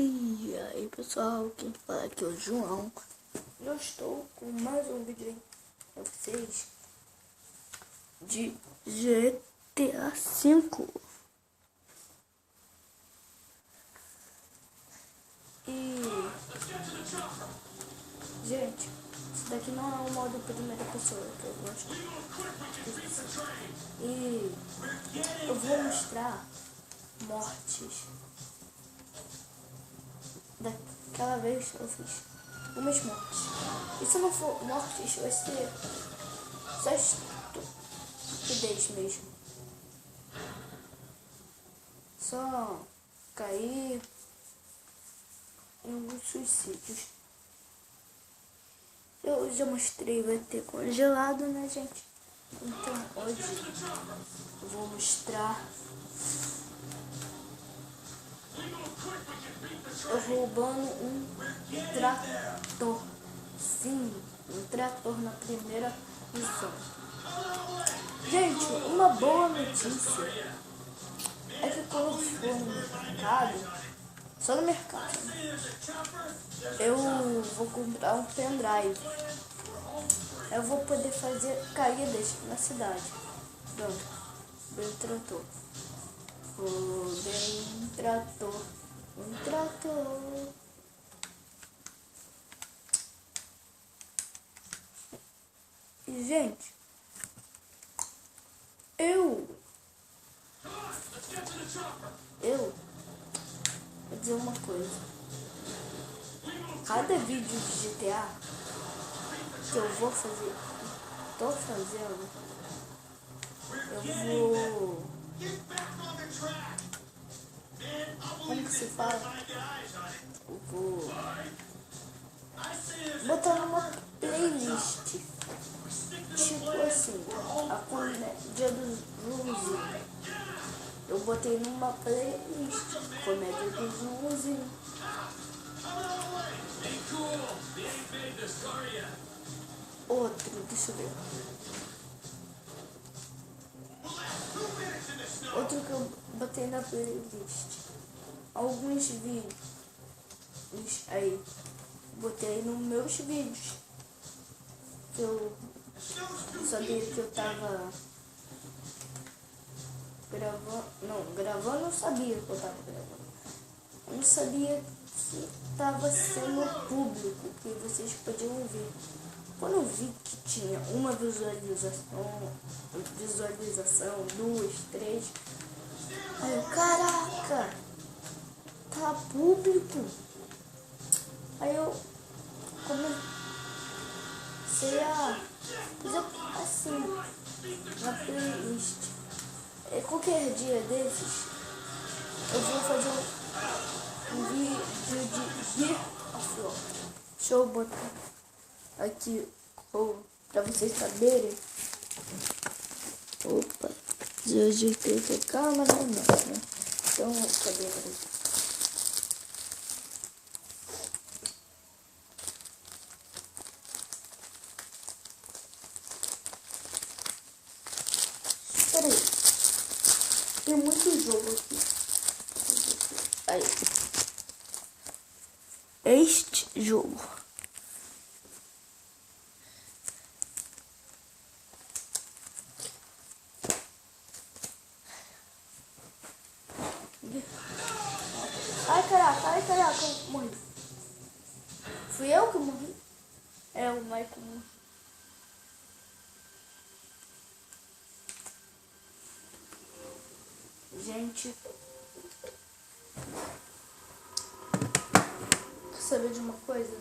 E aí pessoal, quem fala aqui é o João. Eu estou com mais um vídeo aí pra vocês de GTA V. E gente, isso daqui não é um modo primeira pessoa que eu gosto. E eu vou mostrar mortes. Daquela vez eu fiz umas mortes. E se não for mortes, vai ser só estupidez mesmo. Só cair em alguns suicídios. Eu já mostrei, vai ter congelado, né, gente? Então hoje eu vou mostrar eu roubando um trator. Sim, um trator na primeira missão. Gente, uma boa notícia é que quando eu for no mercado, só no mercado, eu vou comprar um pendrive. Eu vou poder fazer caídas na cidade. Pronto, bem trator. Bem trator. Um trator. E gente, eu vou dizer uma coisa. Cada vídeo de GTA que eu vou fazer, tô fazendo, eu vou, como que se fala? Eu vou botar numa playlist, tipo assim, a comédia dos Zumzi. Eu botei numa playlist, comédia dos Zumzi. Outro, deixa eu ver. Outro que eu botei na playlist. Alguns vídeos aí. Botei nos meus vídeos. Que eu sabia que eu tava gravando. Não, gravando eu sabia que eu tava gravando. Eu não sabia que tava sendo público, que vocês podiam ouvir. Quando eu vi que tinha uma visualização, duas, três, aí eu, caraca, tá público. Aí eu comecei a fazer assim, na playlist. Qualquer dia desses, eu vou fazer um vídeo de Gear of War. Deixa eu botar aqui pra vocês saberem. Opa, desajeitei a câmera, não, né? Então, cadê? Peraí, tem muito jogo aqui. Aí, este jogo. Ai caraca, eu morri. Fui eu que morri? É, o Michael morreu. Gente, quer saber de uma coisa?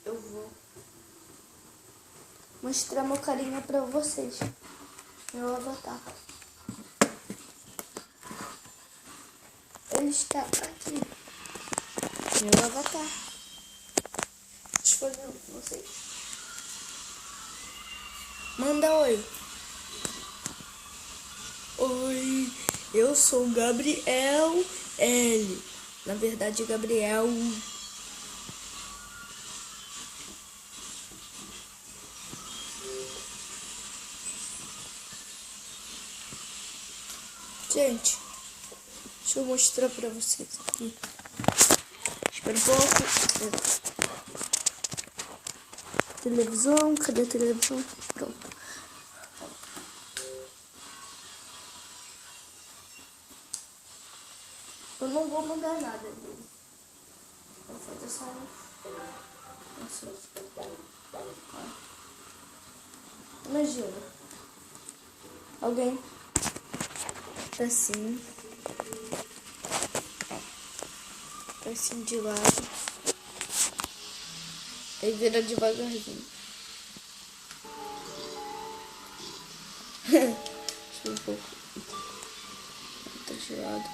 Eu vou mostrar meu carinha pra vocês. Meu avatar. Ele está aqui. Meu avatar. Deixa eu fazer com vocês. Manda oi. Oi, eu sou o Gabriel L. Na verdade, Gabriel. Gente, deixa eu mostrar pra vocês aqui. Espera um pouco. Televisão, cadê a televisão? Pronto. Eu não vou mudar nada dele. Vou fazer só assim. Imagina. Alguém tá assim. Tá assim de lado. Aí vira devagarzinho. Deixa eu um pouco. Tá girado.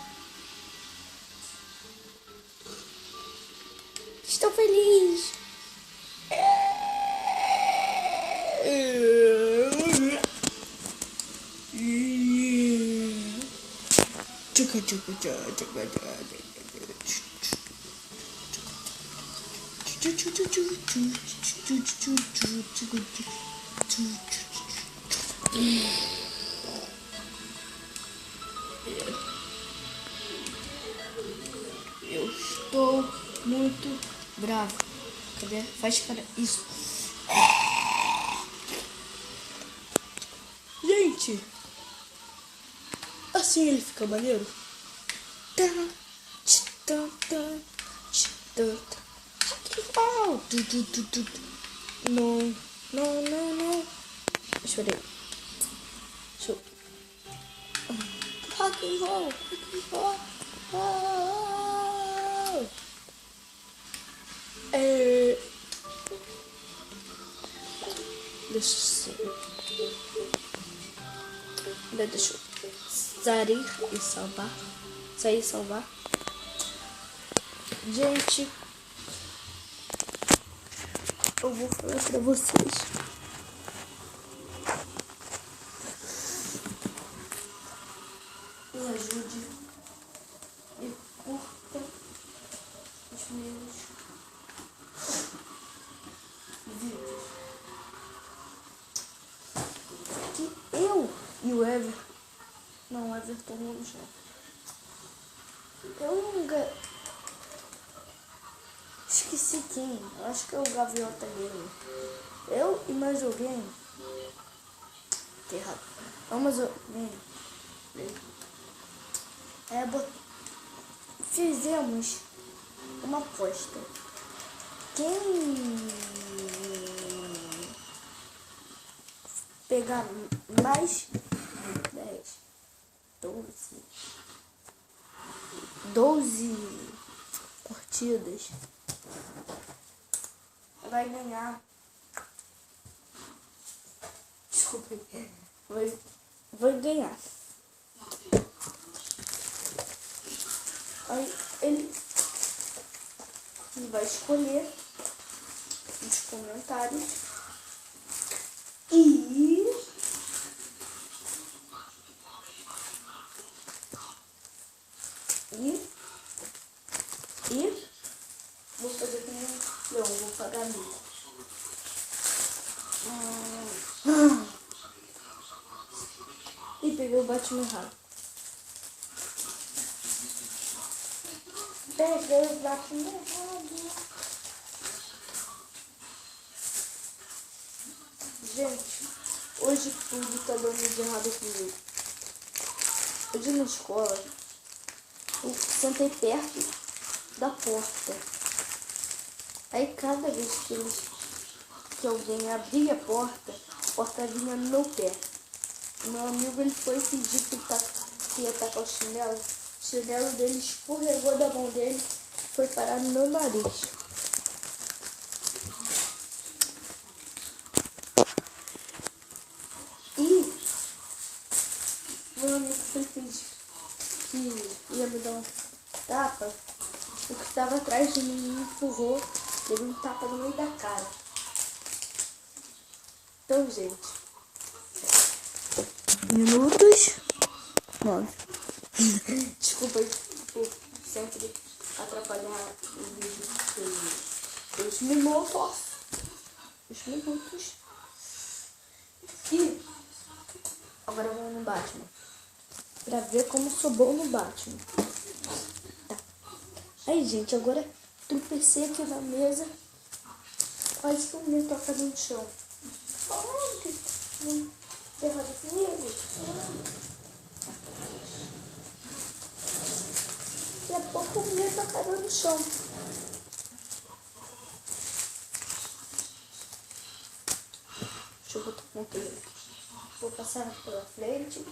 Estou feliz. Eu estou muito bravo. Cadê? Faz cara. Isso. Gente, assim ele fica maneiro. Não, não, não, não. Espera aí. Deixa eu... Rock and roll, rock and roll. Oh. Deixa eu sair e salvar. Sair e salvar. Gente, eu vou falar pra vocês. Me ajude. E curta os meus vídeos. Que eu e o Everton. Não, o Everton não joga. Eu nunca... Esqueci quem. Acho que é o Gaviota Game. Eu e mais alguém. Que errado. Não, mais alguém. Fizemos uma aposta. Quem pegar mais 10, 12 curtidas vai ganhar. Desculpa. Vai ganhar. Aí ele vai escolher nos comentários e vou fazer que nem leão, vou pagar mico. E peguei o Batman errado. Peguei o Batman errado. Gente, hoje tudo tá dando de errado comigo. Hoje na escola, eu sentei perto da porta. Aí cada vez que alguém abria a porta vinha no meu pé. Meu amigo ele foi fingir que ia tacar o chinelo. O chinelo dele escorregou da mão dele e foi parar no meu nariz. E meu amigo foi fingir que ia me dar um tapa. O que estava atrás de mim me empurrou, deu um tapa no meio da cara. Então, gente, minutos 9. Desculpa por sempre atrapalhar o vídeo. 2 minutos. 2 minutos. E agora vamos no Batman. Pra ver como sou bom no Batman. Tá. Aí, gente, agora Tropecei aqui na mesa. Quase que me toca no chão. Não errado comigo. Daqui a pouco o meu toca no chão. Deixa eu botar o controle. Vou passar pela frente.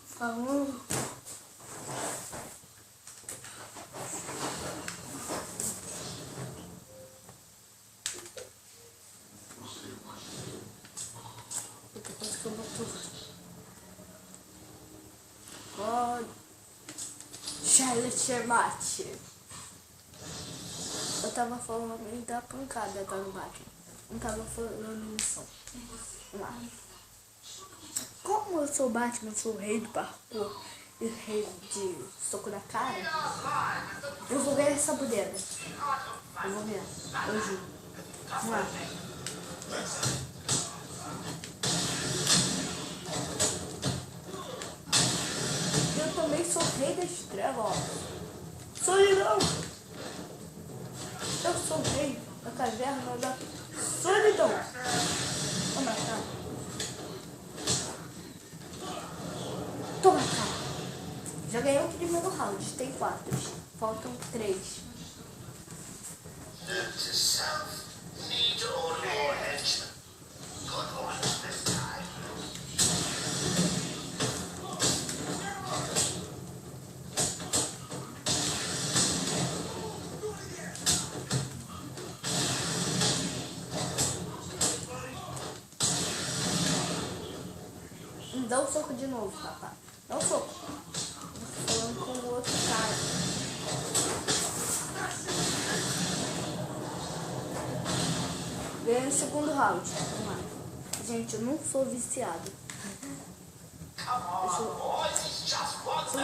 Falando. Depois que eu boto. Charlotte Mate. Eu tava falando da pancada tá no Batman. Não tava falando missão. Vamos lá. Como eu sou Batman, eu sou o rei do parkour e o rei de soco na cara, eu vou ganhar essa bodega. Eu vou ganhar. Eu juro. Vamos lá. Eu também sou o rei das trevas, ó. Solidão! Eu sou o rei da caverna da solidão. Toma cá. Toma cá. Já ganhei o primeiro round. Tem 4. Faltam 3. Dá um soco de novo, papai. Dá um soco. Tô falando com o outro cara. Ganhei o segundo round. Vamos lá. Gente, eu não sou viciado. Segundo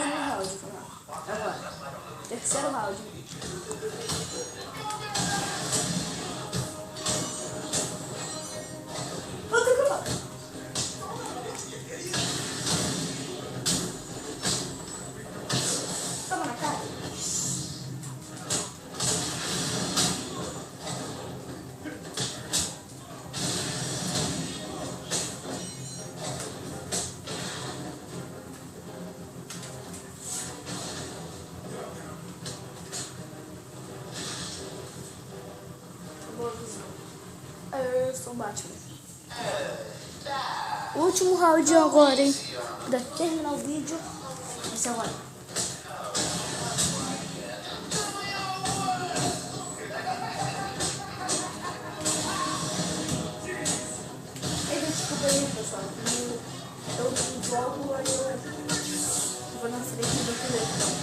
round, vamos lá. Agora. Terceiro round. Eu sou o Batman. O último round agora, hein? Pra terminar o vídeo. Esse agora. Desculpa aí, pessoal. Eu jogo aí. Eu vou na frente do telefone.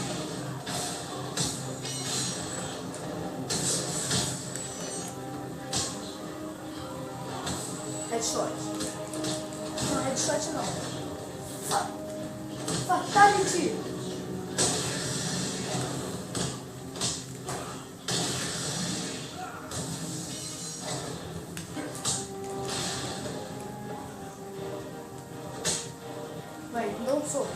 Headshot. Não, headshot não. Fatality. Vai, dá um soco.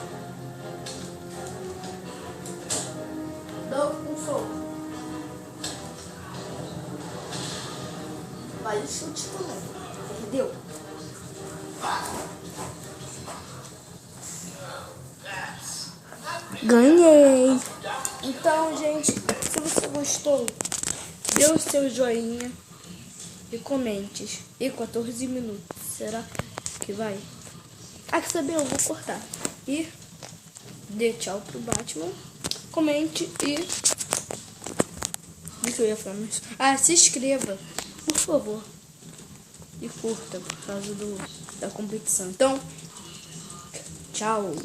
Dá um soco. Vai, chute também. Perdeu. Ganhei. Então, gente, se você gostou, dê o seu joinha e comente. E 14 minutos. Será que vai? Ah, quer saber? Eu vou cortar. E dê tchau pro Batman. Comente e... O que eu ia falar mais? Ah, se inscreva, por favor. E curta por causa da competição. Então, tchau.